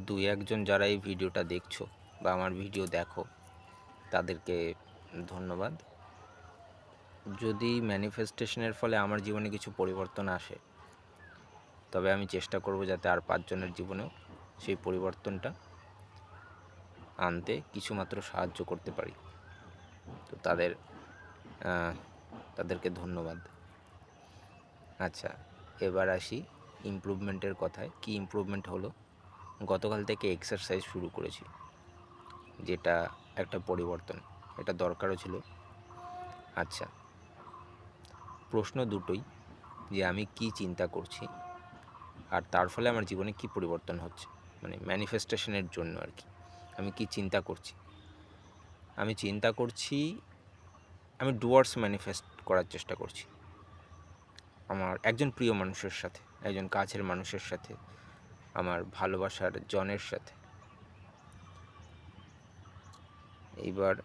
দুই একজন যারা এই ভিডিওটা দেখছো বা আমার ভিডিও দেখো তাদেরকে ধন্যবাদ। যদি ম্যানিফেস্টেশনের ফলে আমার জীবনে কিছু পরিবর্তন আসে, তবে আমি চেষ্টা করব যাতে আর 5 জনের জীবনেও সেই পরিবর্তনটা আনতে কিছুমাত্র সাহায্য করতে পারি। তো তাদেরকে ধন্যবাদ। আচ্ছা, এবার আসি ইমপ্রুভমেন্টের কথায়। কি ইমপ্রুভমেন্ট হলো? গতকাল থেকে এক্সারসাইজ শুরু করেছি, যেটা একটা পরিবর্তন, এটা দরকারও ছিল। আচ্ছা, প্রশ্ন দুটোই, যে আমি কি চিন্তা করছি আর তার ফলে আমার জীবনে কি পরিবর্তন হচ্ছে, মানে ম্যানিফেস্টেশনের জন্য আর কি। আমি কি চিন্তা করছি? আমি চিন্তা করছি, আমি ডুয়ার্স ম্যানিফেস্ট করার চেষ্টা করছি আমার একজন প্রিয় মানুষের সাথে, একজন কাছের মানুষের সাথে, আমার ভালোবাসার জনের সাথে। এইবার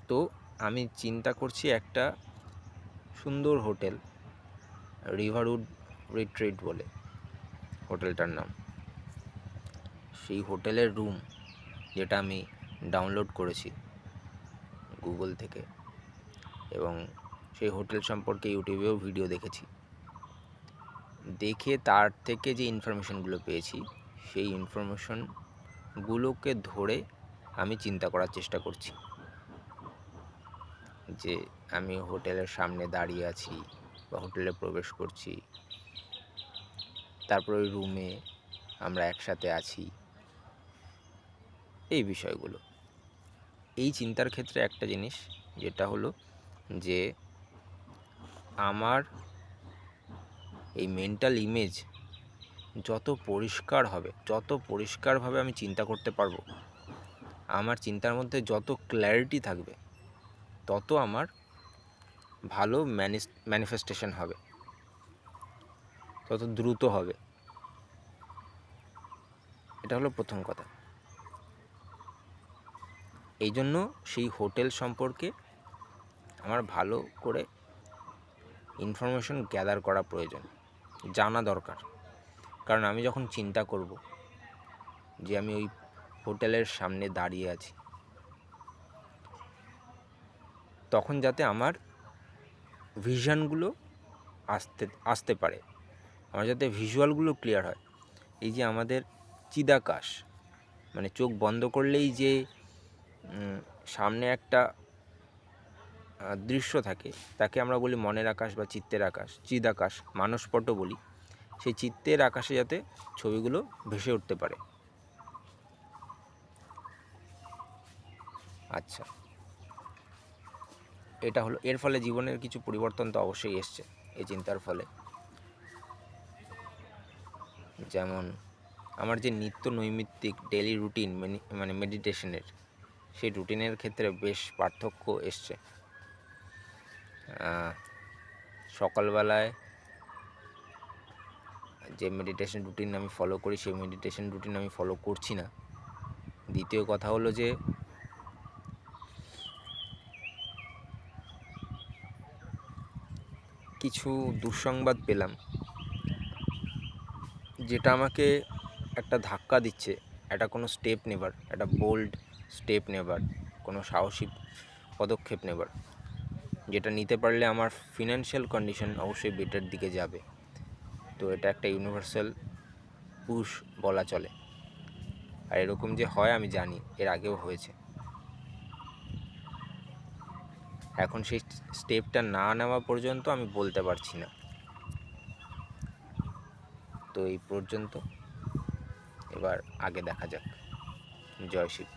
তো আমি চিন্তা করছি একটা সুন্দর হোটেল, রিভারউড রিট্রিট বলে হোটেলটার নাম। সেই হোটেলের রুম, যেটা আমি ডাউনলোড করেছি গুগল থেকে, এবং সেই হোটেল সম্পর্কে ইউটিউবেও ভিডিও দেখেছি, দেখে তার থেকে যে ইনফরমেশনগুলো পেয়েছি সেই ইনফরমেশনগুলোকে ধরে আমি চিন্তা করার চেষ্টা করছি যে আমি হোটেলের সামনে দাঁড়িয়ে আছি বা হোটেলে প্রবেশ করছি, তারপর ওই রুমে আমরা একসাথে আছি, এই বিষয়গুলো। এই চিন্তার ক্ষেত্রে একটা জিনিস যেটা হলো যে আমার এই মেন্টাল ইমেজ যত পরিষ্কার হবে, যত পরিষ্কারভাবে আমি চিন্তা করতে পারবো, আমার চিন্তার মধ্যে যত ক্ল্যারিটি থাকবে, তত আমার ভালো ম্যানিফেস্টেশন হবে, তত দ্রুত হবে। এটা হলো প্রথম কথা। এই জন্য সেই হোটেল সম্পর্কে আমার ভালো করে ইনফরমেশন গ্যাদার করা প্রয়োজন, জানা দরকার। কারণ আমি যখন চিন্তা করব যে আমি ওই হোটেলের সামনে দাঁড়িয়ে আছি, তখন যাতে আমার ভিশনগুলো আসতে পারে, আমার যাতে ভিজুয়ালগুলো ক্লিয়ার হয়। এই যে আমাদের চিদাকাশ, মানে চোখ বন্ধ করলেই যে সামনে একটা দৃশ্য থাকে, তাকে আমরা বলি মনের আকাশ বা চিত্তের আকাশ, চিদাকাশ, মানসপটও বলি। সেই চিত্তের আকাশে যাতে ছবিগুলো ভেসে উঠতে পারে। আচ্ছা, এটা হলো। এর ফলে জীবনের কিছু পরিবর্তন তো অবশ্যই এসছে এই চিন্তার ফলে। যেমন আমার যে নিত্য নৈমিত্তিক ডেলি রুটিন, মানে মেডিটেশনের, সেই রুটিনের ক্ষেত্রে বেশ পার্থক্য এসছে। সকালবেলায় যে মেডিটেশন রুটিন আমি ফলো করি, সেই মেডিটেশন রুটিন আমি ফলো করছি না। দ্বিতীয় কথা হলো যে কিছু দুঃসংবাদ পেলাম, যেটা আমাকে একটা ধাক্কা দিচ্ছে, একটা কোনো স্টেপ নেবার, একটা বোল্ড স্টেপ নেবার, কোনো সাহসী পদক্ষেপ নেবার, যেটা নিতে পারলে আমার ফিনান্সিয়াল কন্ডিশন অবশ্যই বেটার দিকে যাবে। তো এটা একটা ইউনিভার্সাল পুশ বলা চলে। আর এরকম যে হয় আমি জানি, এর আগেও হয়েছে। এখন সেই স্টেপটা না নেওয়া পর্যন্ত আমি বলতে পারছি না। তো এই পর্যন্ত, এবার আগে দেখা যাক। জয় শিব।